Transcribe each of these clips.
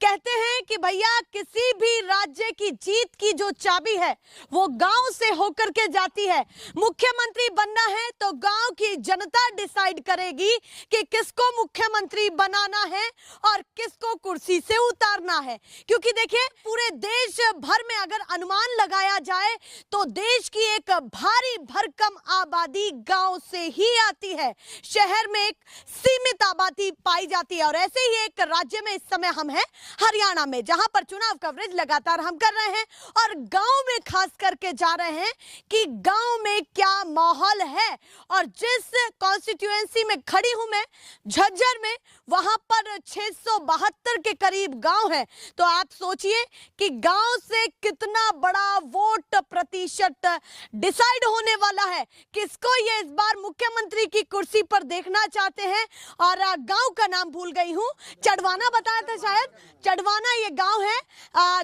कहते हैं कि भैया किसी भी राज्य की जीत की जो चाबी है वो गांव से होकर के जाती है। मुख्यमंत्री बनना है तो गांव की जनता डिसाइड करेगी कि किसको मुख्यमंत्री बनाना है और किसको कुर्सी से उतारना है। क्योंकि देखिए पूरे देश भर में अगर अनुमान लगाया जाए तो देश की एक भारी भरकम आबादी गांव से ही आती है। शहर में एक सीमित आबादी पाई जाती है और ऐसे ही एक राज्य में इस समय हम हैं हरियाणा में, जहां पर चुनाव कवरेज लगातार हम कर रहे हैं और गांव में खास करके जा रहे हैं कि गांव में क्या माहौल है। और जिस कॉन्स्टिट्यूएंसी में खड़ी हूं मैं झज्जर में, वहां पर 672 के करीब गांव है। तो आप सोचिए कि गांव से कितना बड़ा वोट प्रतिशत डिसाइड होने वाला है, किसको ये इस बार मुख्यमंत्री की कुर्सी पर देखना चाहते हैं। और गांव का नाम भूल गई हूं, चढ़वाना बताया था शायद, चढ़वाना ये गांव है,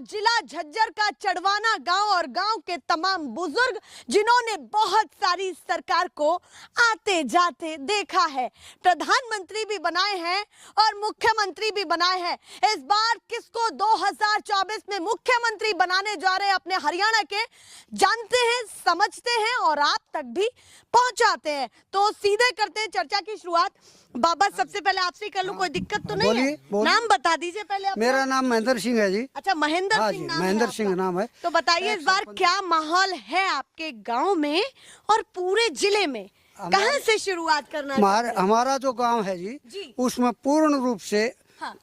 जिला झज्जर का चढ़वाना गांव। और गांव के तमाम बुजुर्ग जिन्होंने बहुत सारी सरकार को आते जाते देखा है, प्रधानमंत्री भी बनाए हैं और मुख्यमंत्री भी बनाए हैं। इस बार किसको 2024 में मुख्यमंत्री बनाने जा रहे हैं अपने हरियाणा के, जानते हैं, समझते हैं और आप तक भी पहुंचाते हैं। तो सीधे करते हैं चर्चा की शुरुआत। बाबा सबसे पहले आपसे कर लूं, कोई दिक्कत तो नहीं है? नाम बता दीजिए पहले अपना। मेरा नाम महेंद्र सिंह है जी। अच्छा, महेंद्र सिंह नाम है। महेंद्र सिंह नाम है। तो बताइए इस बार क्या माहौल है आपके गांव में और पूरे जिले में, कहां से शुरुआत करना? हमारा जो गांव है जी, उसमें पूर्ण रूप से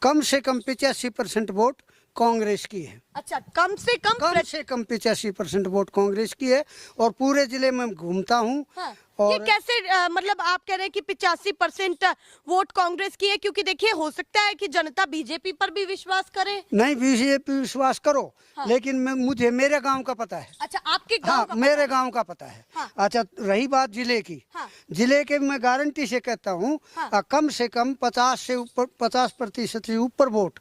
कम 85% वोट कांग्रेस की है। अच्छा, कम से कम 85% वोट कांग्रेस की है। और पूरे जिले में घूमता हूँ। और ये कैसे मतलब आप कह रहे हैं कि 85% वोट कांग्रेस की है? क्योंकि देखिए हो सकता है कि जनता बीजेपी पर भी विश्वास करे। नहीं, बीजेपी विश्वास करो, लेकिन मुझे मेरे गांव का पता है। अच्छा, आपके गांव का मेरे गांव का पता है। अच्छा, रही बात जिले की, जिले के मैं गारंटी से कहता हूँ कम से कम 50% से ऊपर वोट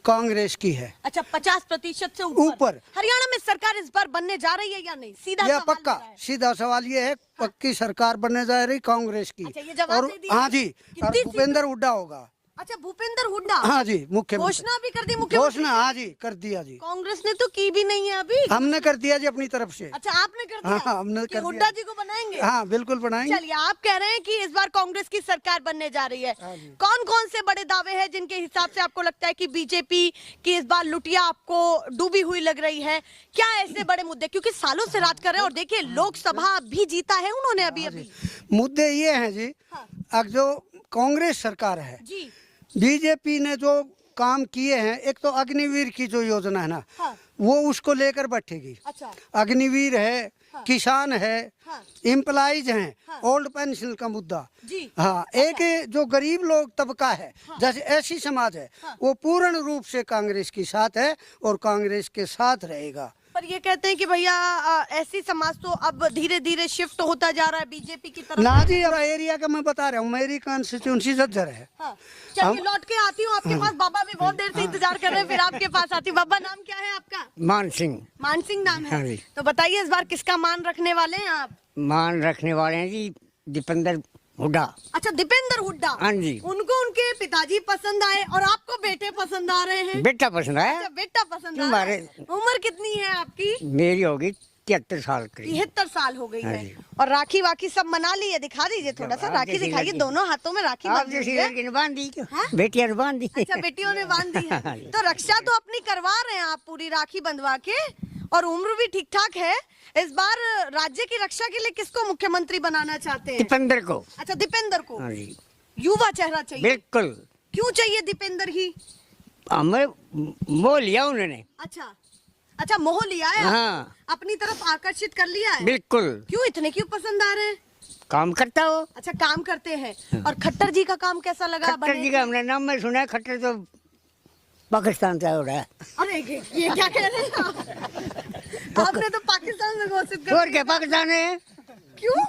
कांग्रेस की है। अच्छा, 50% से ऊपर। हरियाणा में सरकार इस बार बनने जा रही है या नहीं? सीधा पक्का सीधा सवाल ये है, पक्की सरकार बनने जा रही कांग्रेस की। अच्छा, और हाँ जी, और भूपेंद्र हुड्डा होगा। अच्छा, भूपेंद्र हुड्डा। हाँ जी, मुख्यमंत्री। घोषणा भी कर दी मुख्यमंत्री? घोषणा हाँ जी कर दिया जी। कांग्रेस ने तो की भी नहीं है अभी। हमने कर दिया जी अपनी तरफ से। अच्छा, आपने कर दिया? हाँ, हमने कर दिया। हुड्डा जी को बनाएंगे? हाँ, बिल्कुल बनाएंगे। चलिए, आप कह रहे हैं कि इस बार कांग्रेस की सरकार बनने जा रही है। कौन कौन से बड़े दावे हैं जिनके हिसाब से आपको लगता है कि बीजेपी की इस बार लुटिया आपको डूबी हुई लग रही है? क्या ऐसे बड़े मुद्दे, क्योंकि सालों से राज कर रहे हैं और देखिए लोकसभा भी जीता है उन्होंने अभी। मुद्दे ये है जी, अब जो कांग्रेस सरकार है, बीजेपी ने जो काम किए हैं, एक तो अग्निवीर की जो योजना है ना, वो उसको लेकर बैठेगी। अच्छा। अग्निवीर है, किसान है, एम्प्लॉइज हैं, ओल्ड पेंशन का मुद्दा। हाँ, एक जो गरीब लोग तबका है, जैसे ऐसी समाज है, वो पूर्ण रूप से कांग्रेस के साथ है और कांग्रेस के साथ रहेगा। पर ये कहते हैं कि भैया ऐसी समाज तो अब धीरे धीरे शिफ्ट होता जा रहा है बीजेपी की तरफ। ना जी, अब एरिया का मैं बता रहा हूँ, मेरी कॉन्स्टिट्यूएंसी झज्जर है। चलिए, लौट के आती हूँ आपके पास। बाबा भी बहुत देर से इंतजार कर रहे हैं, फिर आपके पास आती हूँ। बाबा, नाम क्या है आपका? मान सिंह। मान सिंह नाम है। तो बताइए इस बार किसका मान रखने वाले हैं आप? मान रखने वाले हैं जी दीपेंद्र हुड्डा। अच्छा, दीपेंद्र हुड्डा। हाँ जी। उनको उनके पिताजी पसंद आए और आपको बेटे पसंद आ रहे हैं? बेटा पसंद आया। अच्छा, बेटा पसंद आ रहा है। उम्र कितनी है आपकी? मेरी होगी 73 साल की। 73 साल हो गई है। और राखी वाखी सब मना ली है? दिखा दीजिए थोड़ा सा, राखी दिखाइए। दोनों हाथों में राखी बांध दी। बेटियां ने बांध दी। अच्छा, बेटियों ने बांध दी है। तो रक्षा तो अपनी करवा रहे हैं आप पूरी, राखी बंधवा के, और उम्र भी ठीक ठाक है। इस बार राज्य की रक्षा के लिए किसको मुख्यमंत्री बनाना चाहते हैं? दीपेंद्र को। अच्छा, दीपेंद्र को। युवा चेहरा चाहिए? बिल्कुल। क्यों चाहिए दीपेंद्र ही? हमें मोह लिया उन्होंने। अच्छा, मोह लिया है। हाँ। अपनी तरफ आकर्षित कर लिया है। बिल्कुल। क्यों, इतने क्यों पसंद आ रहे हैं? काम करता हो। अच्छा, काम करते हैं। और खट्टर जी का काम कैसा लगा? खट्टर जी का हमने नाम में सुना है, खट्टर तो पाकिस्तान से हो रहा है। अरे ये क्या कह रहे हैं आपने तो पाकिस्तान में घोषित कर। और क्या पाकिस्तान है? क्यों,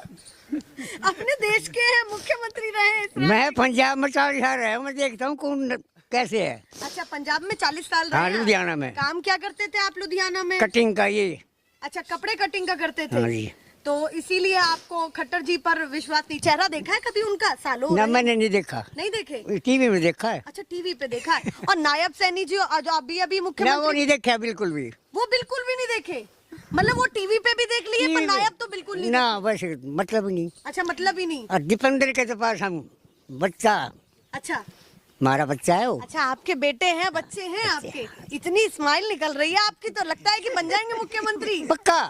अपने देश के हैं, मुख्यमंत्री रहे। मैं पंजाब में 40 साल रहा हूँ, मैं देखता हूँ कौन कैसे है। अच्छा, पंजाब में 40 साल रहे? हाँ, लुधियाना में। काम क्या करते थे आप लुधियाना में? कटिंग का ये। अच्छा, कपड़े कटिंग का करते थे। तो इसीलिए आपको खट्टर जी पर विश्वास नहीं। चेहरा देखा है कभी उनका? सालों हो ना गए। मैंने नहीं देखा, नहीं देखे? टीवी में देखा है। अच्छा, टीवी पे देखा है। और नायब सैनी जी जो अभी ना वो मुख्यमंत्री, नहीं देखा बिल्कुल भी। वो बिल्कुल भी नहीं देखे? मतलब वो टीवी पे भी देख लिए पर नायब तो बिल्कुल नहीं ना, वैसे मतलब ही नहीं। देखे। अच्छा, मतलब ही नहीं। और दीपेंद्र के तो पास हम बच्चा, अच्छा हमारा बच्चा है वो। अच्छा, आपके बेटे हैं, बच्चे हैं आपके। इतनी स्माइल निकल रही है आपकी, तो लगता है कि बन जाएंगे मुख्यमंत्री पक्का।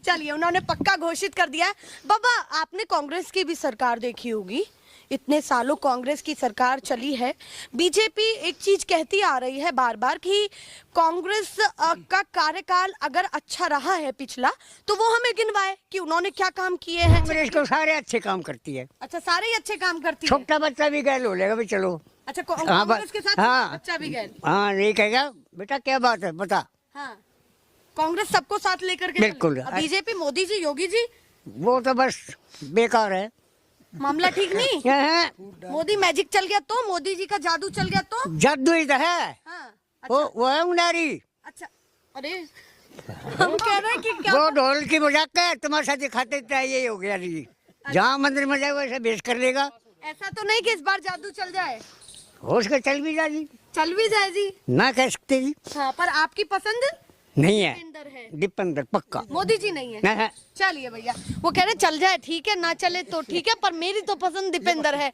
चलिए, उन्होंने पक्का घोषित कर दिया है। बाबा, आपने कांग्रेस की भी सरकार देखी होगी, इतने सालों कांग्रेस की सरकार चली है। बीजेपी एक चीज कहती आ रही है बार बार कि कांग्रेस का कार्यकाल अगर अच्छा रहा है पिछला, तो वो हमें गिनवाए कि उन्होंने क्या काम किए हैं। कांग्रेस को सारे अच्छे काम करती है। अच्छा, सारे ही अच्छे काम करती है। छोटा बच्चा भी गैल हो लेगा भी, चलो। अच्छा, हाँ, कांग्रेस के साथ हाँ। बच्चा भी गए। हाँ, नहीं कहेगा बेटा क्या बात है बता। हाँ, कांग्रेस सबको साथ लेकर के बिल्कुल। चले। बीजेपी, मोदी जी, योगी जी, वो तो बस बेकार है। मामला ठीक नहीं। हैं? मोदी मैजिक चल गया तो, मोदी जी का जादू चल गया तो। जादू ही तो है। हाँ, वो है उनारी। अच्छा, अरे हम कह रहे हैं कि क्या वो ढोल की मजाक है, तमाशा दिखाते चाहिए हो गया जी। जहाँ मंदिर में जाए वैसे बेच कर लेगा। ऐसा तो नहीं कि इस बार जादू चल जाए? हो उसका चल भी जा जी, चल भी जाए जी। ना कह सकते जी। हाँ, पर आपकी पसंद नहीं है, दीपेंद्र है, दीपेंद्र पक्का। मोदी जी नहीं है। ना है। चलिए भैया, वो कह रहे चल जाए ठीक है, ना चले तो ठीक है, पर मेरी तो पसंद दीपेंद्र है।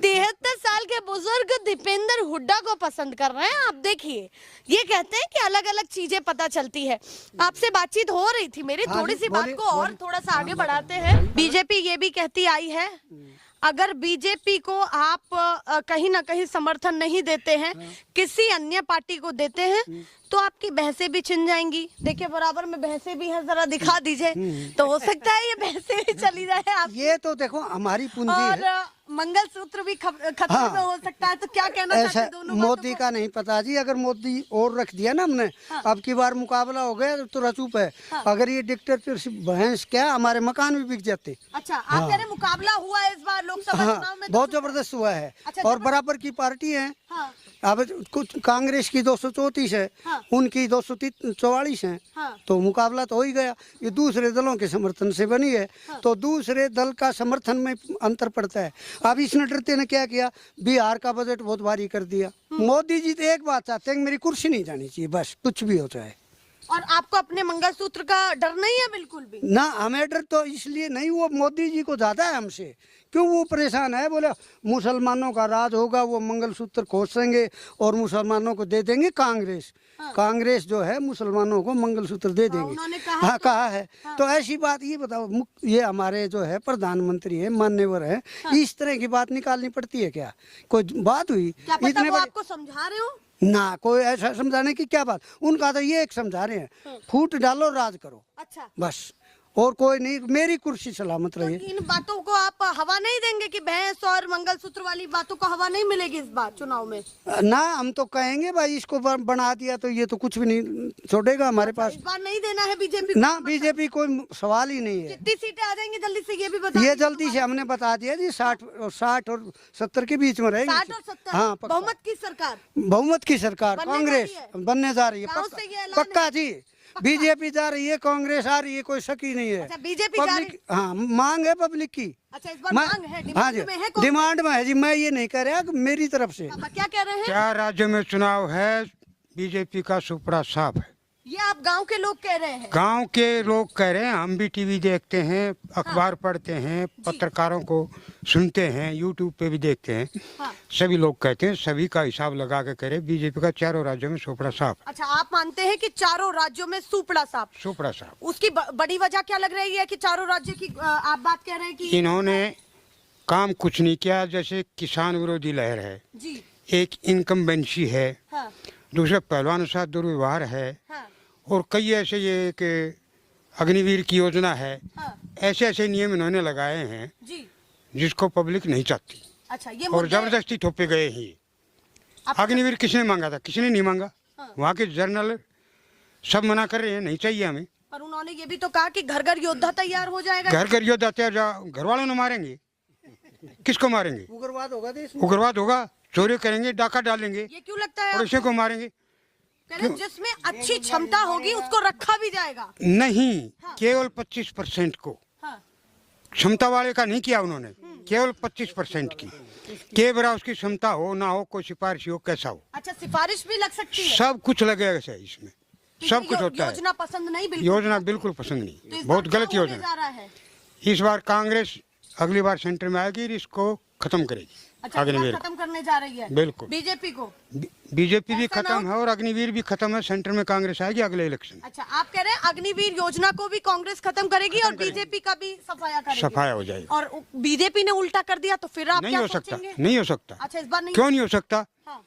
73 साल के बुजुर्ग दीपेंद्र हुड्डा को पसंद कर रहे हैं। आप देखिए, ये कहते हैं कि अलग अलग चीजें पता चलती है। आपसे बातचत हो रही थी मेरी, हाँ थोड़ी जी, सी बात बोलिए, को और थोड़ा सा आगे बढ़ाते हैं। बीजेपी ये भी कहती आई है, अगर बीजेपी को आप कहीं ना कहीं समर्थन नहीं देते हैं, किसी अन्य पार्टी को देते हैं, तो आपकी भैंसें भी छिन जाएंगी। देखिए, बराबर में भैंसें भी हैं, जरा दिखा दीजिए। तो हो सकता है ये भैंसें भी चली जाए आप। ये तो देखो हमारी पूंजी और है। मंगलसूत्र भी खतरे हाँ। में हो सकता है। तो क्या कहना चाहते ऐसा हैं दोनों मोदी बातों का नहीं पता जी, अगर मोदी और रख दिया ना हमने, अब की बार मुकाबला हो गया तो रचूप है। अगर ये डिक्टेटरशिप भैंस क्या, हमारे मकान भी बिक जाते। को? अच्छा, आप कह रहे मुकाबला हुआ है इस बार लोकसभा चुनाव हाँ, में? बहुत जबरदस्त हुआ है। अच्छा, और बराबर की पार्टी है। हाँ, अब कुछ कांग्रेस की 234 है, हाँ। उनकी 244 है। हाँ। तो मुकाबला तो हो ही गया। ये दूसरे दलों के समर्थन से बनी है, तो दूसरे दल का समर्थन में अंतर पड़ता है। अब इस नडरते ने क्या किया, बिहार का बजट बहुत भारी कर दिया। मोदी जी तो एक बात चाहते हैं कि मेरी कुर्सी नहीं जानी चाहिए, बस कुछ भी हो जाए। और आपको अपने मंगलसूत्र का डर नहीं है? बिल्कुल भी ना, हमें डर तो इसलिए नहीं, वो मोदी जी को ज्यादा है हमसे। क्यों वो परेशान है, बोले मुसलमानों का राज होगा, वो मंगलसूत्र खोसेंगे और मुसलमानों को दे देंगे कांग्रेस। कांग्रेस जो है मुसलमानों को मंगलसूत्र दे देंगे। उन्होंने कहा हाँ, कहा है। तो ऐसी बात ये बताओ, ये हमारे जो है प्रधानमंत्री है, मान्यवर है, इस तरह की बात निकालनी पड़ती है क्या? कोई बात हुई? क्या पता इतने वो बड़े आपको समझा रहे हो? ना, कोई ऐसा समझाने की क्या बात। उनका तो ये एक समझा रहे हैं, फूट डालो राज करो, अच्छा, बस, और कोई नहीं, मेरी कुर्सी सलामत तो रही। इन बातों को आप हवा नहीं देंगे कि भैंस और मंगलसूत्र वाली बातों को हवा नहीं मिलेगी इस बार चुनाव में? ना, हम तो कहेंगे भाई, इसको बना दिया तो ये तो कुछ भी नहीं छोड़ेगा हमारे पास। इस बार नहीं देना है बीजेपी ना, बीजेपी कोई सवाल ही नहीं है। कितनी सीटें आ जाएंगी जल्दी से ये भी बता ये दीजिए। जल्दी से हमने बता दिया जी, 60 और 70 के बीच में रहेंगे। 60 और 70 हाँ, पक्का। बहुमत की सरकार बहुमत की सरकार बनने कांग्रेस जा रही है। बनने जा रही है, गाँव पक्का, से ये ऐलान पक्का जी। बीजेपी जा रही है, कांग्रेस आ रही है, कोई शक ही नहीं है। अच्छा, बीजेपी जा रही- पब्लिक, हाँ, मांग है पब्लिक की। अच्छा, इस बार मैं- मांग है, हाँ डिमांड जी, में है कौन? डिमांड में है जी। मैं ये नहीं कह रहा कि मेरी तरफ से। पापा क्या कह रहे हैं? 4 राज्यों में चुनाव है, बीजेपी का सुपड़ा साफ है। ये आप गांव के लोग कह रहे हैं? गांव के लोग कह रहे हैं, हम भी टीवी देखते हैं, अखबार पढ़ते हैं, पत्रकारों को सुनते हैं, यूट्यूब पे भी देखते हैं। हाँ। सभी लोग कहते हैं, सभी का हिसाब लगा के कह रहे हैं, बीजेपी का 4 राज्यों में सुपड़ा साफ है। अच्छा, आप मानते हैं कि चारों राज्यों में सुपड़ा साफ? सुपड़ा साफ। उसकी बड़ी वजह क्या लग रही है कि चारों राज्य की आप बात कह रहे हैं कि इन्होंने काम कुछ नहीं किया। जैसे किसान विरोधी लहर है, जी, एक इनकम्बेंसी है, हाँ, दूसरे पहलवानों के साथ दुर्व्यवहार है, हाँ, और कई ऐसे ये कि अग्निवीर की योजना है, हाँ, ऐसे ऐसे नियम इन्होंने लगाए हैं जी। जिसको पब्लिक नहीं चाहती, अच्छा, ये और मुद्दे जबरदस्ती थोपे गए हैं ये। आप- अग्निवीर किसने मांगा था? किसी ने नहीं मांगा। हाँ। वहाँ के जर्नल सब मना कर रहे हैं, नहीं चाहिए हमें। पर उन्होंने ये भी तो कहा कि घर घर योद्धा तैयार हो जाएगा। घर घर योद्धा तैयार, घर वालों ने मारेंगे, किसको मारेंगे? उग्रवाद होगा देश में। उग्रवाद होगा, चोरी करेंगे, डाका डालेंगे, ये क्यों लगता है और इसे आपको? को मारेंगे। कह रहे हैं, जिसमें अच्छी क्षमता होगी उसको रखा भी जाएगा। नहीं, केवल 25% को। हाँ, क्षमता वाले का नहीं किया उन्होंने, केवल 25% की। के बरा उसकी क्षमता हो ना हो, कोई सिफारिश हो कैसा हो, अच्छा सिफारिश भी लग सकती है, सब कुछ लगेगा सर इसमें, सब कुछ होता है। योजना पसंद नहीं, बिल्कुल योजना बिल्कुल पसंद तो नहीं, इस बहुत बार गलत क्या होने योजना। जा रहा है? इस बार कांग्रेस अगली बार सेंटर में आएगी, इसको खत्म करेगी। अच्छा इस बार अग्निवीर खत्म करने जा रही है बिल्कुल। बीजेपी को। बीजेपी भी ऐसा ना खत्म है और अग्निवीर भी खत्म है, सेंटर में कांग्रेस आएगी अगले इलेक्शन। अच्छा आप कह रहे हैं अग्निवीर योजना को भी कांग्रेस खत्म करेगी और बीजेपी का भी सफाया करेगी। सफाया हो जाएगी। और बीजेपी ने उल्टा कर दिया तो फिर आप नहीं क्या हो सकता, सोचेंगे? नहीं हो सकता। अच्छा इस बार नहीं, क्यों नहीं हो सकता? हाँ।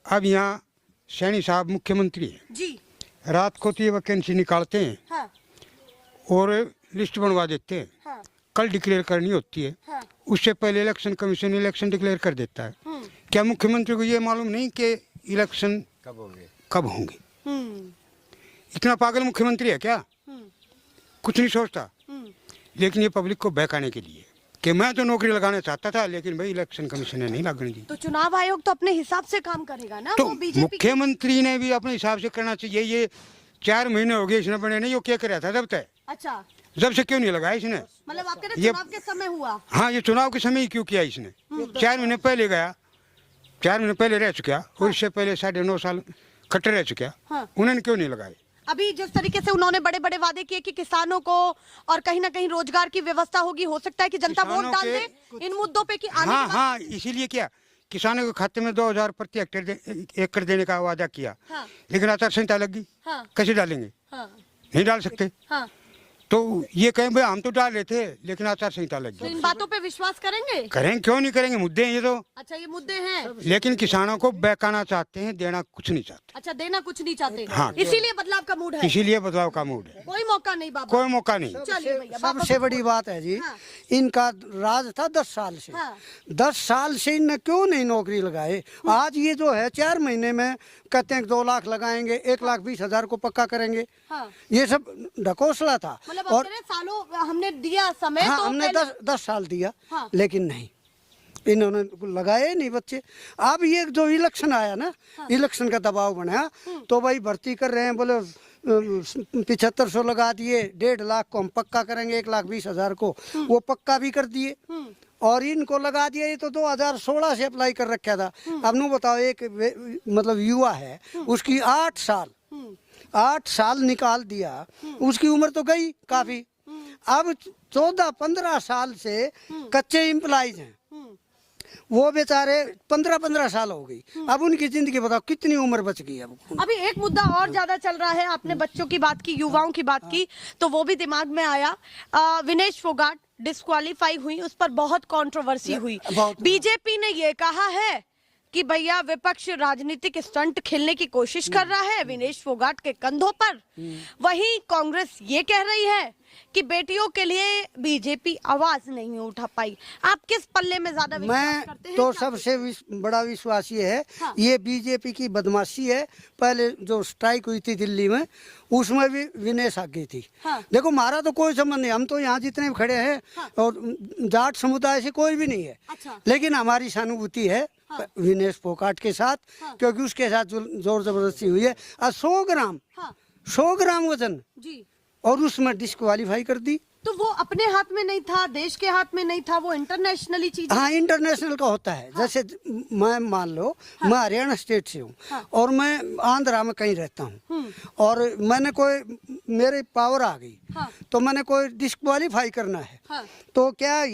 अब यहाँ सैनी साहब मुख्यमंत्री हैं, जी रात को तो ये वैकेंसी निकालते हैं हाँ और लिस्ट बनवा देते हैं, हाँ कल डिक्लेयर करनी होती है, हाँ उससे पहले इलेक्शन कमीशन इलेक्शन डिक्लेयर कर देता है। क्या मुख्यमंत्री को ये मालूम नहीं कि इलेक्शन कब होंगे? इतना पागल मुख्यमंत्री है क्या? कुछ नहीं सोचता, लेकिन ये पब्लिक को बहकाने के लिए कि मैं तो नौकरी लगाना चाहता था, लेकिन भाई इलेक्शन कमीशन ने नहीं लगने दी। तो चुनाव आयोग तो अपने हिसाब से काम करेगा ना, तो वो बीजेपी मुख्यमंत्री ने भी अपने हिसाब से करना चाहिए। ये 4 महीने हो गए इसने बने नहीं, वो क्या कर रहा था जब तक? अच्छा जब से क्यों नहीं लगाया इसने? मतलब आप कह रहे ये- चुनाव के समय हुआ? हाँ, ये चुनाव के समय ही क्यों किया इसने? 4 महीने पहले गया, 4 महीने पहले रह चुका और इससे पहले 9.5 साल खट्टे रह चुका, हाँ। उन्होंने क्यों नहीं लगाए? अभी जिस तरीके से उन्होंने बड़े बड़े वादे किए कि किसानों को और कहीं ना कहीं रोजगार की व्यवस्था होगी, हो सकता है कि जनता वोट किसानों डाल के- दे इन मुद्दों पे कि आने हाँ के बाद- हाँ, इसीलिए क्या किसानों के खाते में 2000 प्रति एकड़ देने का वादा किया, हाँ। लेकिन आचार संहिता लग गई। हाँ कैसे डालेंगे? हाँ नहीं डाल सकते। हाँ तो ये कहें भाई हम तो डाल रहे थे, लेकिन आचार संहिता लग तो गई। इन बातों पे विश्वास करेंगे? करें क्यों नहीं करेंगे? मुद्दे हैं ये तो। अच्छा ये मुद्दे हैं, लेकिन किसानों को बहकाना चाहते हैं, देना कुछ नहीं चाहते, अच्छा देना कुछ नहीं चाहते, हाँ। इसीलिए बदलाव का मूड है, इसीलिए बदलाव का मूड है। कोई मौका नहीं बाबा। कोई मौका नहीं। चलिए भैया बाबा सबसे बड़ी बात है जी, हाँ। इनका राज था 10 साल से। हाँ। 10 साल से इनने क्यों नहीं नौकरी लगाए? आज ये जो है 4 महीने में कहते हैं 2 लाख लगाएंगे, 1,20,000 को पक्का करेंगे। हाँ। ये सब ढकोसला था। मतलब और आप कह रहे हैं सालों हमने दिया समय, हाँ, तो हमने पहले- 10 साल दिया, हाँ। लेकिन नहीं, इन्होंने लगाए ही नहीं बच्चे। अब ये जो इलेक्शन आया ना, इलेक्शन का दबाव बनाया, तो भाई भर्ती कर रहे हैं, बोले 7500 लगा दिए, 1.5 लाख को हम पक्का करेंगे, 1,20,000 को वो पक्का भी कर दिए। और इनको लगा दिया, ये तो 2016 से अप्लाई कर रखा था। अब नू बताओ, एक मतलब युवा है, उसकी 8 साल निकाल दिया, उसकी उम्र तो गई काफी। अब 14-15 साल से कच्चे एम्प्लॉइज हैं, वो बेचारे 15-15 साल हो गई। अब उनकी जिंदगी बताओ कितनी उम्र बच गई। अब अभी एक मुद्दा और ज्यादा चल रहा है, आपने बच्चों की बात की, युवाओं की बात की, तो वो भी दिमाग में आया। विनेश फोगाट डिस्क्वालीफाई हुई, उस पर बहुत कंट्रोवर्सी हुई। बहुत। बीजेपी ने ये कहा है कि भैया विपक्ष राजनीतिक स्टंट खेलने की कोशिश कर रहा है विनेश फोगाट के कंधों पर। वहीं कांग्रेस ये कह रही है कि बेटियों के लिए बीजेपी आवाज नहीं उठा पाई। आप किस पल्ले में ज्यादा विश्वास करते मैं हैं? तो क्या? सबसे बड़ा विश्वास ये है, हाँ। ये बीजेपी की बदमाशी है। पहले जो स्ट्राइक हुई थी दिल्ली में, उसमें भी विनेश आ गई थी। हाँ। देखो हमारा तो कोई संबंध नहीं, हम तो यहाँ जितने भी खड़े हैं हाँ। और जाट समुदाय से कोई भी नहीं है। अच्छा। लेकिन हमारी सहानुभूति है हाँ। विनेश फोगाट के साथ, हाँ। क्योंकि उसके साथ जो जोर जबरदस्ती हुई है। और 100 ग्राम वजन, जी, और उसमें डिस्क्वालीफाई कर दी। तो वो अपने हाथ में नहीं था, देश के हाथ में नहीं था, वो इंटरनेशनली चीज। हाँ, इंटरनेशनल का होता है। जैसे मैं मान लो, मैं हरियाणा स्टेट से हूँ, हाँ। और मैं आंध्रा में कहीं रहता हूँ, और मैंने कोई मेरे पावर आ गई, हाँ। तो मैंने कोई डिस्क्वालीफाई करना है, हाँ। तो क्या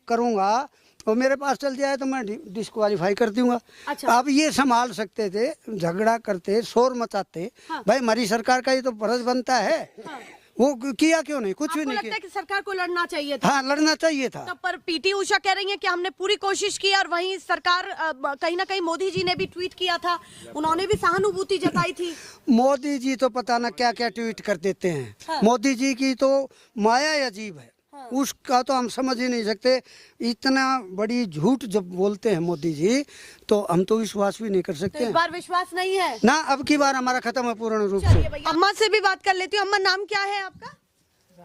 करूँगा, और मेरे पास चल जाए तो मैं डिस्क्वालीफाई कर दूंगा। अच्छा। अब ये संभाल सकते थे, झगड़ा करते, शोर मचाते, हाँ। भाई हमारी सरकार का ये तो फर्ज बनता है। हाँ। वो किया क्यों नहीं? कुछ भी आपको नहीं लगता है किया। कि सरकार को लड़ना चाहिए था? हाँ, लड़ना चाहिए था। तब पर पीटी उषा कह रही है कि हमने पूरी कोशिश की, और वहीं सरकार कहीं ना कहीं मोदी जी ने भी ट्वीट किया था, उन्होंने भी सहानुभूति जताई थी। मोदी जी तो पता ना क्या क्या ट्वीट कर देते हैं। हाँ। मोदी जी की तो माया ही अजीब है। हाँ। उसका तो हम समझ ही नहीं सकते। इतना बड़ी झूठ जब बोलते हैं मोदी जी, तो हम तो विश्वास भी नहीं कर तो सकते इस बार विश्वास नहीं है ना। अब की बार हमारा खत्म है पूर्ण रूप चलिए से। भैया, अम्मा से भी बात कर लेती हूँ। अम्मा, नाम क्या है आपका?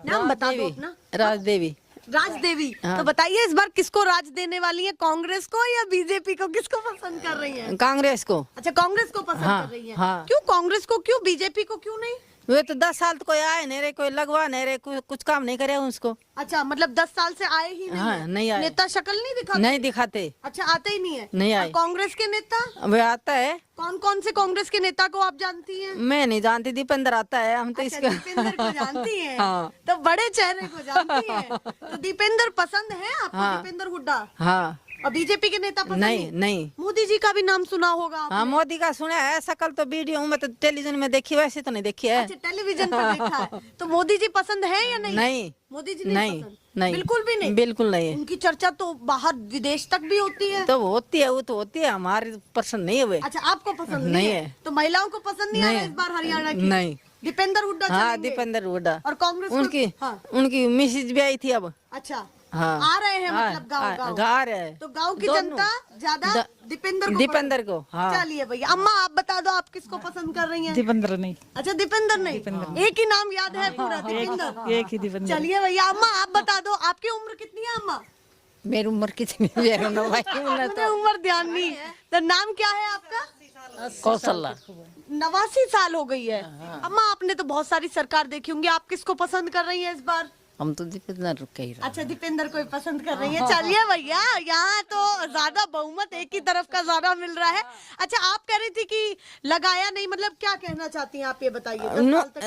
नाम बता दो अपना। राज देवी। राज देवी। तो बताइए इस बार किसको राज देने वाली है, कांग्रेस को या बीजेपी को? किसको पसंद कर रही हैं? कांग्रेस को। अच्छा, कांग्रेस को पसंद हाँ, कर रही है। हाँ। क्यों कांग्रेस को, क्यों बीजेपी को क्यों नहीं? वे तो 10 साल तो कोई आए नहीं रे, कोई लगवा नहीं रे, कुछ काम नहीं करे उसको। अच्छा, मतलब 10 साल से आए ही नहीं हाँ, है। नहीं आए। नेता शक्ल नहीं दिखाते? नहीं दिखाते। अच्छा, आते ही नहीं है। नहीं और आए। कांग्रेस के नेता वे आता है। कौन कौन से कांग्रेस के नेता को आप जानती हैं? मैं नहीं जानती, दीपेंद्र आता है, हम तो अच्छा, इसका दीपेंद्र को जानती हैं। हाँ। तो बड़े चेहरे को जानती हैं। तो दीपेंद्र पसंद है आपको? हाँ। दीपेंद्र हुड्डा। हाँ। और बीजेपी के नेता पसंद नहीं नहीं। मोदी जी का भी नाम सुना होगा आपने? हाँ, मोदी का सुना है, शकल तो वीडियो में तो टेलीविजन में देखी, वैसे तो नहीं देखी है। अच्छा, टेलीविजन पर देखा है। तो मोदी जी पसंद है या नहीं? नहीं। मोदी जी नहीं पसंद? नहीं, बिल्कुल भी नहीं। बिल्कुल नहीं। उनकी चर्चा तो बाहर विदेश तक भी होती है। तो होती है, वो तो होती है, हमारी पसंद नहीं है वे। अच्छा, आपको पसंद नहीं है? है। तो महिलाओं को पसंद नहीं आ रहा नहीं। इस बार हरियाणा की? नहीं। दीपेंद्र हुड्डा हाँ, चलेंगे? दीपेंद्र हुड्डा। और कांग्रेस को- उनकी हाँ। उनकी मिसेज भी आई थी अब। अच्छा, हाँ, आ रहे हैं मतलब गाँव गाँव। आ रहे हैं। तो गांव की दोनों। जनता ज्यादा दीपेंद्र को दीपेंद्र को, हाँ। चलिए भैया, अम्मा आप बता दो, आप किसको पसंद कर रही हैं? दीपेंद्र नहीं, अच्छा, दीपेंद्र नहीं, एक ही नाम याद है पूरा, दीपेंद्र। एक ही दीपेंद्र। चलिए भैया, अम्मा आप बता दो, आपकी उम्र कितनी है अम्मा? मेरी उम्र कितनी है? मुझे उम्र ध्यान नहीं है। तो नाम क्या है आपका? कौशल्या। 89 साल हो गई है। अम्मा आपने तो बहुत सारी सरकार देखी होंगी, आप किसको पसंद कर रही हैं इस बार? हम तो दीपेंद्र कह रहे। अच्छा, दीपेंद्र को ही पसंद कर रही है। चलिए भैया, यहाँ तो ज्यादा बहुमत एक ही तरफ का ज्यादा मिल रहा है। अच्छा, आप कह रही थी कि लगाया नहीं, मतलब क्या कहना चाहती हैं आप, ये बताइए।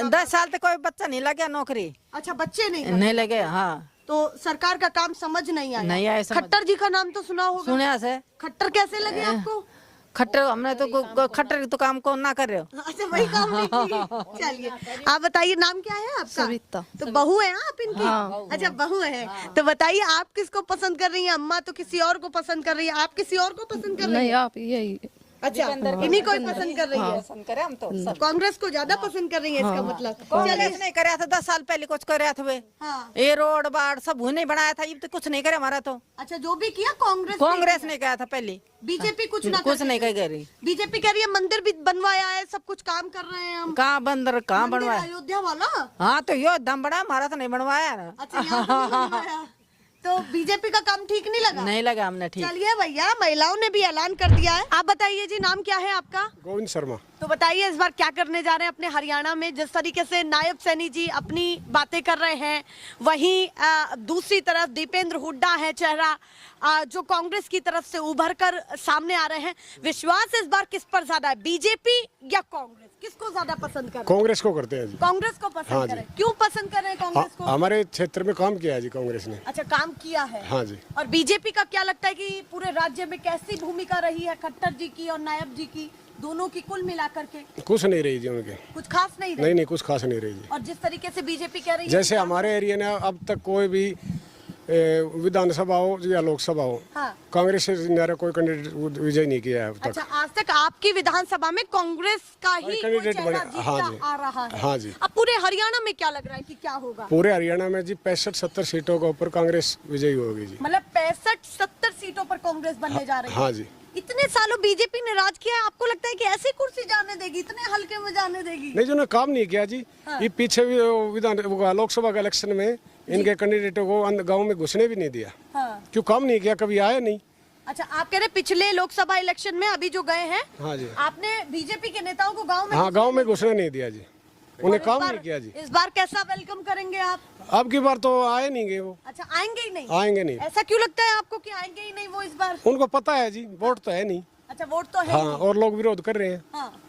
10 साल तक कोई बच्चा नहीं लगा नौकरी। अच्छा, बच्चे नहीं नहीं लगे। हाँ। तो सरकार का काम समझ नहीं आया? नहीं आया समझ। खट्टर जी का नाम तो सुना होगा? सुना से। खट्टर कैसे लगे आपको? खट्टर हमने तो खट्टर तो काम को ना कर रहे हो। अच्छा, वही काम नहीं की। चलिए, आप बताइए, नाम क्या है आपका? सविता। तो बहू है आप इनकी? हाँ। अच्छा, बहू है। तो बताइए, आप किसको पसंद कर रही हैं? अम्मा तो किसी और को पसंद कर रही है, आप किसी और को पसंद कर रही नहीं, हैं? आप यही अच्छा, इन्हीं को ही पसंद कर रही है। पसंद करे हम तो। कांग्रेस को ज्यादा पसंद कर रही है, इसका मतलब। कांग्रेस नहीं कराया था, 10 साल पहले कुछ कराया था वे। हाँ। ये रोड बाढ़ सब नहीं बनाया था, ये तो कुछ नहीं करे हमारा तो। अच्छा, जो भी किया कांग्रेस ने किया था पहले। बीजेपी कुछ ना कुछ नहीं कर रही। बीजेपी कह रही है मंदिर भी बनवाया है, सब कुछ काम कर रहे हैं हम। कहाँ बंदर, कहाँ मंदिर बनवाया? अयोध्या वाला? हाँ, तो यो दम बड़ा, हमारा तो नहीं बनवाया ना। अच्छा, यहाँ पे नहीं बनवाया। तो बीजेपी का काम ठीक नहीं लगा? नहीं लगा हमने ठीक। चलिए भैया, महिलाओं ने भी ऐलान कर दिया है। आप बताइए जी, नाम क्या है आपका? गोविंद शर्मा। तो बताइए, इस बार क्या करने जा रहे हैं अपने हरियाणा में? जिस तरीके से नायब सैनी जी अपनी बातें कर रहे हैं, वहीं दूसरी तरफ दीपेंद्र हुड्डा है चेहरा जो कांग्रेस की तरफ से उभर कर सामने आ रहे हैं। विश्वास इस बार किस पर ज्यादा है, बीजेपी या कांग्रेस? किसको ज्यादा पसंद कर रहे हैं? कांग्रेस को करते हैं जी। कांग्रेस को पसंद हाँ जी। करें। क्यों पसंद कर रहे हैं कांग्रेस को? हमारे क्षेत्र में काम किया है जी कांग्रेस ने। अच्छा, काम किया है। हाँ जी। और बीजेपी का क्या लगता है कि पूरे राज्य में कैसी भूमिका रही है खट्टर जी की और नायब जी की, दोनों की कुल मिलाकर के? कुछ नहीं रही जी उनके। कुछ खास नहीं रही? नहीं, कुछ खास नहीं रही जी। और जिस तरीके से बीजेपी कह रही है जैसे कि हमारे एरिया ने अब तक कोई भी विधानसभा हो या लोकसभा हो, हाँ। कांग्रेस से ने कोई कैंडिडेट विजय नहीं किया है अब तक। अच्छा, आज तक आपकी विधानसभा में कांग्रेस का ही कोई कैंडिडेट चेहरा बने। जीतता हाँ जी। आ रहा है। हाँ जी। अब पूरे हरियाणा में क्या लग रहा है कि क्या होगा? पूरे हरियाणा में जी 65-70 सीटों के ऊपर कांग्रेस विजयी होगी जी। मतलब 65-70 सीटों पर कांग्रेस बनने जा रही है। हाँ जी। इतने सालों बीजेपी ने राज किया है, आपको लगता है कि ऐसी कुर्सी जाने देगी, इतने हल्के में जाने देगी? नहीं, जो ने काम नहीं किया जी। ये पीछे भी लोकसभा के इलेक्शन में इनके कैंडिडेटों को गाँव में घुसने भी नहीं दिया। हाँ। क्यों काम नहीं किया, कभी आया नहीं। अच्छा, आप कह रहे पिछले लोकसभा इलेक्शन में अभी जो गए हैं, हाँ जी। आपने बीजेपी के नेताओं को गांव में हाँ, गांव में घुसने नहीं दिया जी, उन्हें इस काम बार- नहीं किया जी। इस बार कैसा वेलकम करेंगे आप? अब की बार तो आए नहीं गए वो। अच्छा, आएंगे ही नहीं? आएंगे नहीं। ऐसा क्यों लगता है आपको कि आएंगे ही नहीं वो इस बार? उनको पता है जी, वोट तो है नहीं। अच्छा, वोट तो है हाँ, ही। और लोग विरोध कर रहे हैं। हाँ।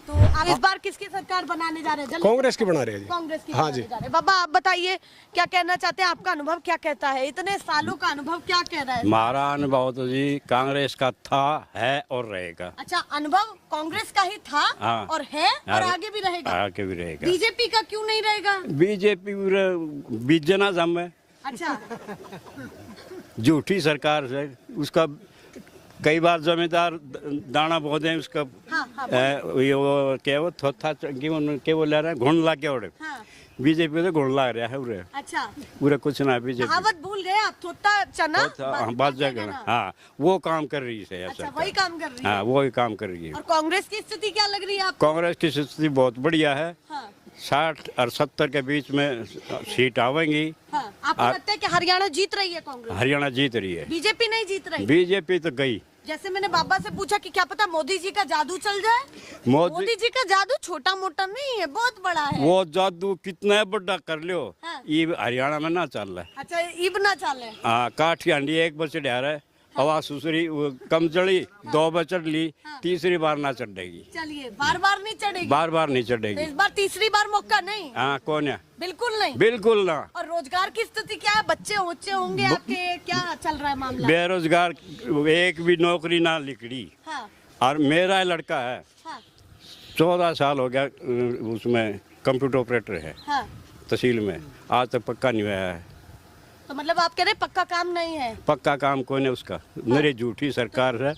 तो आप इस बार किसकी सरकार बनाने जा रहे हैं? जल्दी कांग्रेस की बना रहे हैं जी। कांग्रेस की हाँ बनाने जी। जा रहे हैं। बाबा, आप बताइए, क्या कहना चाहते हैं? आपका अनुभव क्या कहता है? इतने सालों का अनुभव क्या कह रहा है? हमारा अनुभव तो जी कांग्रेस का था, है और रहेगा। अच्छा, अनुभव कांग्रेस का ही था हाँ। और है और आगे भी रहेगा। आगे भी रहेगा। बीजेपी का क्यों नहीं रहेगा? बीजेपी बीजना जम है, अच्छा, झूठी सरकार से उसका कई बार जमींदार दाना बोते हैं उसका। हाँ, हाँ, वो क्या वो थोथा क्या बोल रहा है, घुन ला के उड़े। हाँ। बीजेपी तो घुन ला रहा है उरे अच्छा, पूरा कुछ ना बीजेपी। कहावत भूल गए आप, थोता चना बात जगह। हाँ, वो काम कर रही है अच्छा, सरकार। वही काम कर रही है। हाँ, वही काम कर रही है। और कांग्रेस की स्थिति क्या लग रही है आपको? कांग्रेस की स्थिति बहुत बढ़िया है। हाँ। 60 और 70 के बीच में सीट आवेंगी। हाँ। आपको लगता है कि हरियाणा जीत रही है कांग्रेस? हरियाणा जीत रही है। बीजेपी नहीं जीत रही? बीजेपी तो गई। जैसे मैंने बाबा से पूछा कि क्या पता मोदी जी का जादू चल जाए। मोदी जी का जादू छोटा मोटा नहीं है, बहुत बड़ा है। वो जादू कितना बड़ा कर लियो, हाँ। ये हरियाणा में ना चल रहा है। अच्छा, इब ना चले। हाँ, काठ की हांडी एक बजे डर है, हवा सुसरी वो कम चढ़ी, 2 बार चढ़ ली, तीसरी बार ना चढ़ेगी। चलिए, बार बार नहीं चढ़ेगी। बार बार नहीं तो चढ़ेगी। इस बार तीसरी बार मौका नहीं। हाँ, कौन है? बिल्कुल नहीं। बिल्कुल ना। और रोजगार की स्थिति क्या है? बच्चे ऊंचे होंगे आपके, क्या चल रहा है मामला? बेरोजगार एक भी नौकरी ना निकली। हाँ, और मेरा लड़का है, हाँ, 14 साल हो गया उसमें कंप्यूटर ऑपरेटर है हाँ। तहसील में, आज तक पक्का नहीं हुआ है। तो मतलब आप कह रहे पक्का काम नहीं है? पक्का काम कौन है उसका? मेरी झूठी सरकार है,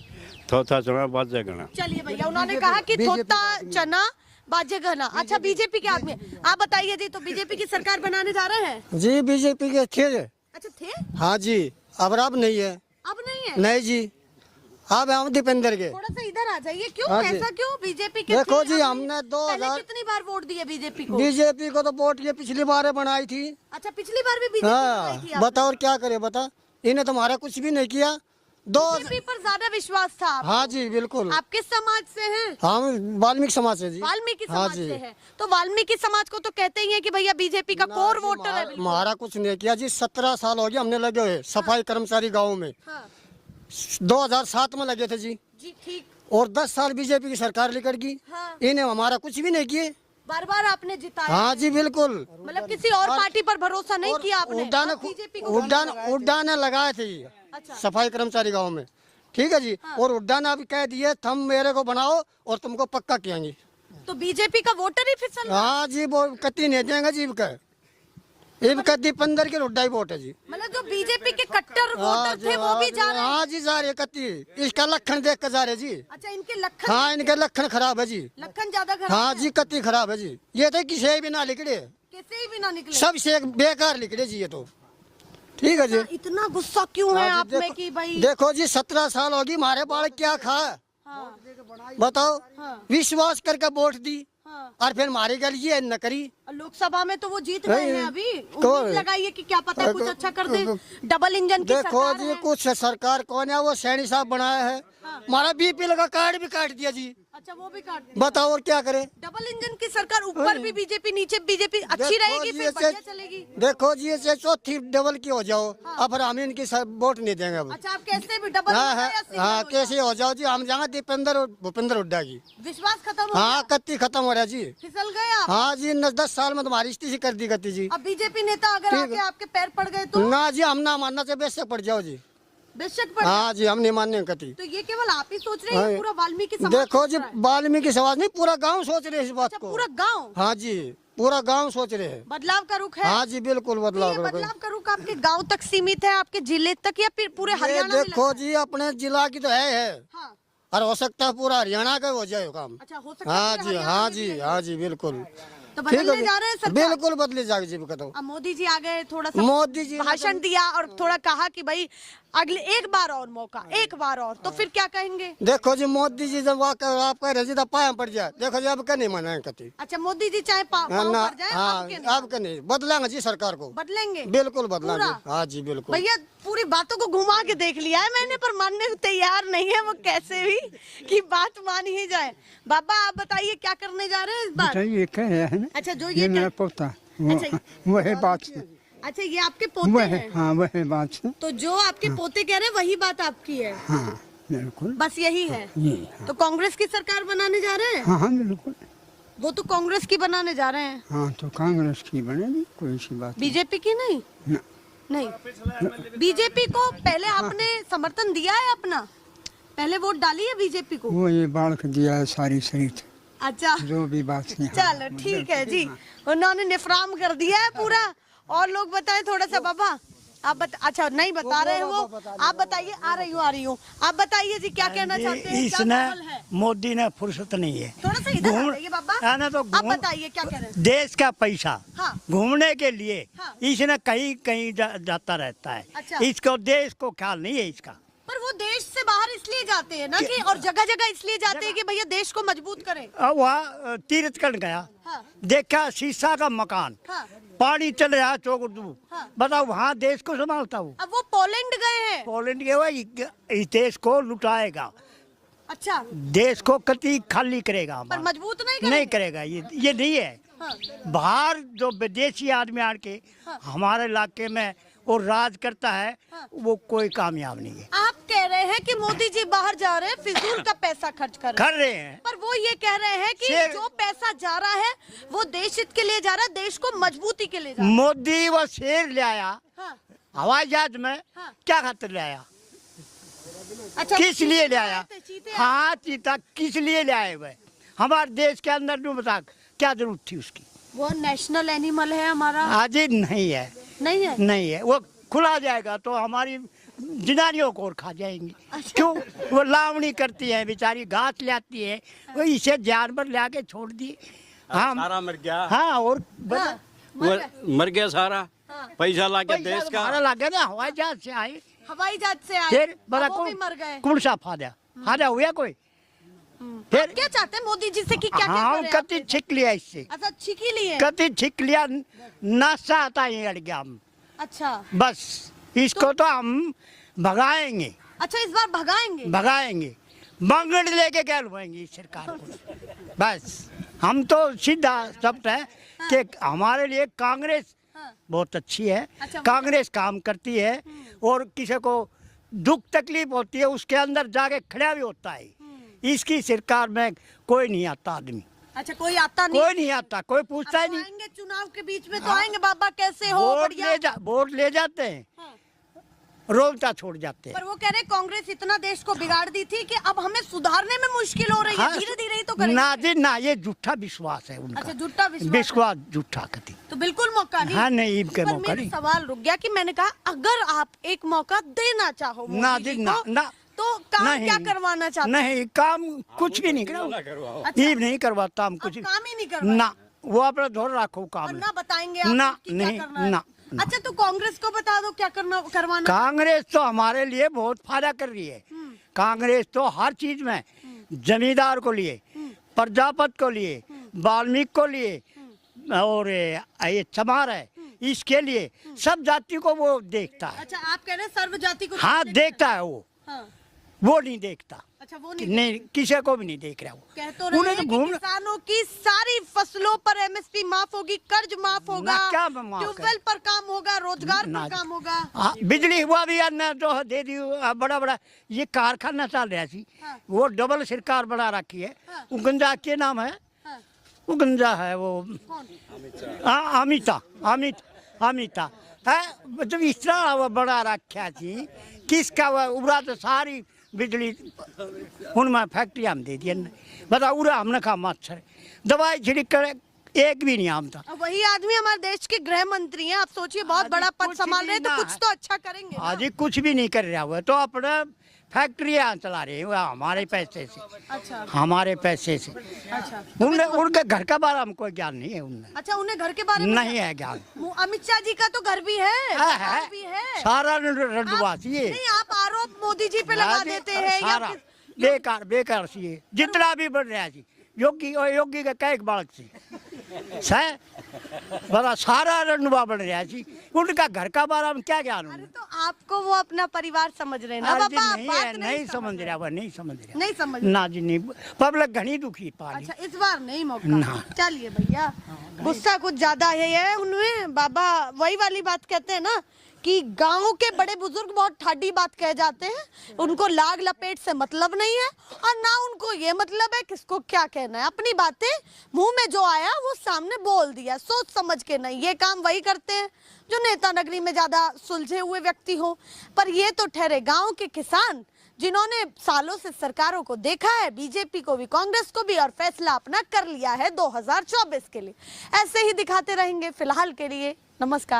थोथा चना बाजा गना। चलिए भैया, उन्होंने कहा कि थोता चना बाजे गहना। अच्छा, बीजेपी के आदमी आप बताइए जी, तो बीजेपी की सरकार बनाने जा रहे हैं? जी बीजेपी के थे। अच्छा, थे? हाँ जी, अब नहीं है। अब नहीं है? नहीं जी, अब हम दीपेंद्र के। थोड़ा सा इधर आ जाइए। क्यों, हाँ जी। ऐसा क्यों? बीजेपी के देखो थे, जी, अभी हमने पहले कितनी बार वोट दिए बीजेपी को? बीजेपी को तो वोट ये पिछली बार बनाई थी। अच्छा, पिछली बार भी बीजेपी बनाई थी आपने? बताओ और क्या करे, बता, इन्हें तो हमारा कुछ भी नहीं किया। बीजेपी पर ज्यादा विश्वास था आपको? हाँ जी बिल्कुल। आप किस समाज से हैं? हम वाल्मीकि समाज से जी। वाल्मीकि हाँ समाज जी। से है। तो वाल्मीकि समाज को तो कहते ही है कि भैया बीजेपी का कोर वोटर है। बिल्कुल। हमारा कुछ नहीं किया जी, 17 साल हो गया हमने लगे हुए सफाई कर्मचारी गाँव में। हाँ, 2007 में लगे थे जी, जी ठीक। और 10 साल बीजेपी की सरकार लेकर गई। हाँ। इन्हें हमारा कुछ भी नहीं किए। बार बार आपने जिताया। हाँ जी बिल्कुल। मतलब किसी और पार्टी पर भरोसा नहीं किया आपने? उड्डान आप बीजेपी को उड्डान लगाए थे ये अच्छा। सफाई कर्मचारी गाँव में, ठीक है जी। और उड्डान अभी कह दिए तुम मेरे को बनाओ और तुमको पक्का किएंगे। तो बीजेपी का वोटर ही फिसल रहा है। हाँ जी, वो कत्ती नहीं देंगे जीव का, इब कत्ती 15 के उड्डाई वोट है जी। मतलब जो बीजेपी के कट्टर हाँ वोटर जी, थे वो भी जा रहे हैं। हाँ जी जा रहे कत्ती, इसका लखन देख कर जा रहे जी। अच्छा, इनके लखन, हाँ इनके लखन खराब है जी। लखन ज्यादा खराब हाँ है। जी कत्ती खराब है जी। ये तो किसी भी ना लिखड़े, किसी भी ना निकले। सबसे बेकार लिखड़े जी ये तो, ठीक है जी। इतना गुस्सा क्यों है हाँ आप जी, में कि भाई? देखो जी 17 साल होगी, हमारे बाल क्या खा, हाँ, बताओ। हाँ। विश्वास करके वोट दी हाँ। और फिर मारी गली ये न करी। और लोकसभा में तो वो जीत गए हैं अभी। तो उम्मीद लगाइए कि क्या पता कुछ अच्छा कर दे। डबल इंजन की देखो सरकार जी है। कुछ सरकार कौन है, वो सैनी साहब बनाया है। हमारा बीपीएल का कार्ड भी काट दिया जी। अच्छा, वो भी काट दिया। बताओ और क्या करे। डबल इंजन की सरकार, ऊपर भी बीजेपी नीचे बीजेपी, अच्छी देखो रहेगी जी, फिर ऐसे- बढ़िया चलेगी। देखो जी ऐसे चौथी डबल की हो जाओ, अब फिर हम इनकी वोट नहीं देंगे अब। अच्छा, आप कैसे भी डबल हाँ हो हाँ जाए या सिंगल हाँ, हो जाए? कैसे हो जाओ जी, हम जाएंगे दीपेंद्र और भूपेंद्र हुड्डा की। विश्वास खत्म हो हाँ गया? कत्ती खत्म हो रहा जी। फिसल गए आप? हाँ जी, 10 साल में तुम्हारी स्थिति कर दी कत्ती जी। अब बीजेपी नेता अगर ठीक आके है। आपके पैर पड़ गए तो? ना जी, हम ना मानना चाहिए, बेशक पड़ जाओ जी। बेशक पड़। हाँ जी, हम नहीं मानने कत्ती। तो ये केवल आप ही सोच रहे हैं, हाँ। पूरा वाल्मीकि समाज देखो सोच जी, रहा है? वाल्मीकि समाज नहीं, पूरा गांव सोच रहे हैं इस बात अच्छा, को। पूरा गांव हाँ जी, पूरा गांव सोच रहे हैं। बदलाव का रुख है। हाँ जी बिल्कुल तो बदलाव ये करो। बदलाव का रुख आपके गांव तक सीमित है, आपके जिले तक, या फिर पूरे ये हरियाणा में देखो लगता है? जी, अपने जिला की तो है हाँ। और हो सकता है पूरा हरियाणा का हो जाए काम। अच्छा, हो सकता है हाँ पूरे जी हरियाणा हाँ में भी जी लगे। हाँ जी बिल्कुल। तो ठीक है बदलने जी। जा रहे हैं सरकार? बिल्कुल बदली जाएगी जी तो। अब मोदी जी आ गए, थोड़ा सा मोदी जी ने भाषण दिया और थोड़ा कहा कि भाई अगले एक बार और मौका, एक बार और, तो फिर क्या कहेंगे? देखो जी, मोदी जी जब आप कह रहे जी तो पाया पड़ जाए, देखो जी अब क्या नहीं माना कती। अच्छा, मोदी जी चाहे पाँव ना पड़ जाए, हाँ, आपके नहीं। अब क्या नहीं बदलेंगे जी सरकार को, बदलेंगे बिल्कुल बदलेंगे। पूरा? हाँ जी बिल्कुल। भैया पूरी बातों को घुमा के देख लिया है मैंने, पर मानने को तैयार नहीं है वो कैसे भी कि बात मान ही जाए। बाबा आप बताइए क्या करने जा रहे हैं इस बार? ये कह रहे हैं ना, अच्छा, जो ये ये मेरा पोता, अच्छा, वो है बात से, अच्छा, ये आपके वो पोते है, हैं? हाँ वो है बात से, तो जो आपके पोते कह रहे हैं वही बात आपकी है? हाँ बिल्कुल बस यही है? ये, तो कांग्रेस की सरकार बनाने जा रहे हैं? हाँ हाँ बिल्कुल, वो तो कांग्रेस की बनाने जा रहे हैं, हाँ तो कांग्रेस की बनेगी, कोई सी बात बीजेपी की नहीं? ना। नहीं, बीजेपी को पहले आपने समर्थन दिया है अपना? पहले वोट डाली है बीजेपी को? वो ये बाढ़ के दिया है सारी शरीर, अच्छा, जो भी बात नहीं। चलो ठीक है जी, उन्होंने निफराम कर दिया है पूरा। और लोग बताएं थोड़ा सा बाबा, आप अच्छा नहीं बता रहे हैं वो, आप बताइए। आ रही हूँ, आप बताइए जी क्या कहना चाहते हैं, क्या माहौल है? मोदी ने फुर्सत नहीं है। थोड़ा सा इधर आ जाइए बाबा, आना तो आप बताइए क्या कह रहे हैं? देश का पैसा हाँ। घूमने के लिए हाँ। इसने कहीं कहीं जाता रहता है। अच्छा। इसको देश को ख्याल नहीं है इसका। पर वो देश से बाहर इसलिए जाते हैं ना कि, और जगह जगह इसलिए जाते हैं कि भैया देश को मजबूत करें। अब वहाँ तीर्थ कर गया, हाँ। देखा शीशा का मकान, हाँ। पानी चल रहा है चौक दूर, बताओ वहाँ देश को संभालता हूँ। अब वो पोलैंड गए हैं। पोलैंड के हुआ इस देश को लुटाएगा, अच्छा, देश को कति खाली करेगा, पर मजबूत नहीं नहीं करेगा। ये नहीं है। बाहर जो विदेशी आदमी आके के हमारे इलाके में और राज करता है, वो कोई कामयाब नहीं है। आप कह रहे हैं कि मोदी जी बाहर जा रहे हैं, फिजूल का पैसा खर्च कर रहे हैं, पर वो ये कह रहे हैं कि जो पैसा जा रहा है वो देश हित के लिए जा रहा है, देश को मजबूती के लिए जा रहा है। मोदी वो शेर ले आया हवाई जहाज में, क्या खातिर ले आया? अच्छा, किस लिए ले आया? चीते हाँ, चीता किस लिए ले आए हुए? हमारे देश के अंदर नहीं, बता क्या जरूरत थी उसकी? वो नेशनल एनिमल है हमारा। आज नहीं है, नहीं है, नहीं है। वो खुला जाएगा तो हमारी जनानियों को और खा जाएंगी। अच्छा। क्यों? वो लावणी करती है बेचारी, घास लाती है, वो इसे जानवर ला के छोड़ दिए। हाँ, सारा मर गया। हाँ, और मर गया सारा, पैसा ला के देश का लग गया ना, हवाई जहाज से आए, हवाई जहाज से आए, फिर बड़ा वो भी मर गए। कौन सा फायदा हुआ कोई? फिर क्या चाहते हैं मोदी जी से कि क्या हाँ, क्या कति छिक लिया इससे, अच्छा, छिकी लिए। कति छिक लिया, नासा आता ही अड़ गया हम। अच्छा, बस इसको तो हम भगाएंगे, अच्छा, इस बार भगाएंगे, मंगल लेके क्या लुभाएंगे इस सरकार को। बस हम तो सीधा शब्द है कि हमारे लिए कांग्रेस बहुत अच्छी है। अच्छा, कांग्रेस काम करती है और किसी को दुख तकलीफ होती है उसके अंदर जाके खड़ा भी होता है। इसकी सरकार में कोई नहीं आता आदमी। अच्छा, कोई आता नहीं, कोई नहीं आता, कोई पूछता ही नहीं। आएंगे चुनाव के बीच में तो आएंगे, बाबा कैसे हो, बढ़िया। वोट ले जाते हैं, रोलता छोड़ जाते हैं। पर वो कह रहे कांग्रेस इतना देश को बिगाड़ दी थी कि अब हमें सुधारने में मुश्किल हो रही है, धीरे धीरे ही तो करेंगे। ना जी ना, ये झूठा विश्वास है उनका। अच्छा, झूठा विश्वास झूठा कति, तो बिल्कुल मौका नहीं। हाँ, नहीं के पर मौका मेरा नहीं। सवाल रुक गया कि मैंने कहा अगर आप एक मौका देना चाहो ना मोदी जी जी ना, को, ना तो काम नहीं, क्या करवाना चाहते? नहीं, काम कुछ भी नहीं करवाओ, ये नहीं करवाता हम कुछ, काम ही नहीं करवाना ना। वो अपना धोर रखो और काम, ना बताएंगे आप ना, कि क्या नहीं, करना है? ना। अच्छा, तो कांग्रेस को बता दो क्या करवाना। कांग्रेस तो हमारे लिए बहुत फायदा कर रही है। कांग्रेस तो हर चीज में, जमींदार को लिए, प्रजापति को लिए, वाल्मीकि को लिए, और ये चमार है इसके लिए, सब जाति को वो देखता है। अच्छा, आप कह रहे हैं सर्व जाति को। हाँ, देखता है वो, हाँ। वो नहीं देखता। अच्छा, वो नहीं, किसी को भी नहीं देख रहा वो। कह तो रहे हैं कि किसानों की सारी फसलों पर एमएसपी माफ होगी, कर्ज माफ होगा, ना, क्या माफ ट्यूबवेल पर काम होगा, रोजगार पर काम होगा। बिजली हुआ भी अन्य जो दे दी, बड़ा बड़ा ये कारखाना चल रहा थी, वो डबल सरकार बना रखी है। उगंजा के नाम है, उगंजा है वो, अमिता है, जब इस तरह वो बड़ा रखा थी, किसका उड़ा तो सारी बिजली उनमें फैक्ट्री हम दे दिया। बता उड़ा हमने कहा मच्छर दवाई छिड़क कर एक भी नहीं आम था। वही आदमी हमारे देश के गृह मंत्री हैं, आप सोचिए बहुत बड़ा पद संभाल रहे हैं, तो कुछ तो अच्छा करेंगे ना। आज कुछ भी नहीं कर रहा हुआ, तो अपना फैक्ट्रियाँ चला रहे हैं हमारे पैसे से। अच्छा, हमारे पैसे से। अच्छा, उनके घर का बारे में हमको ज्ञान नहीं है उनने। अच्छा, उन्हें घर के बारे में नहीं है ज्ञान। अमित शाह जी का तो घर भी है, है, भी है। सारा रंडवासी है। नहीं, आप आरोप मोदी जी पे लगा देते हैं या सारा बेकार सी है, जितना भी बढ़ रहा है योगी का कई बालक सी बड़ा सारा रंडवा बढ़ रहा है, उनका घर का बारे में क्या ज्ञान। अरे तो आपको वो अपना परिवार समझ रहे हैं ना बाबा, नहीं समझ रहा वो, नहीं समझ ना जी, नहीं। पब्लिक घनी दुखी पानी। अच्छा, इस बार नहीं मौका। चलिए भैया, गुस्सा कुछ ज्यादा है उनमें। बाबा वही वाली बात कहते हैं ना कि गांव के बड़े बुजुर्ग बहुत ठाडी बात कह जाते हैं, उनको लाग लपेट से मतलब नहीं है और ना उनको ये मतलब है किसको क्या कहना है। अपनी बातें मुंह में जो आया वो सामने बोल दिया, सोच समझ के नहीं। ये काम वही करते हैं जो नेता नगरी में ज्यादा सुलझे हुए व्यक्ति हो। पर ये तो ठहरे गाँव के किसान जिन्होंने सालों से सरकारों को देखा है, बीजेपी को भी कांग्रेस को भी, और फैसला अपना कर लिया है 2024 के लिए। ऐसे ही दिखाते रहेंगे। फिलहाल के लिए नमस्कार।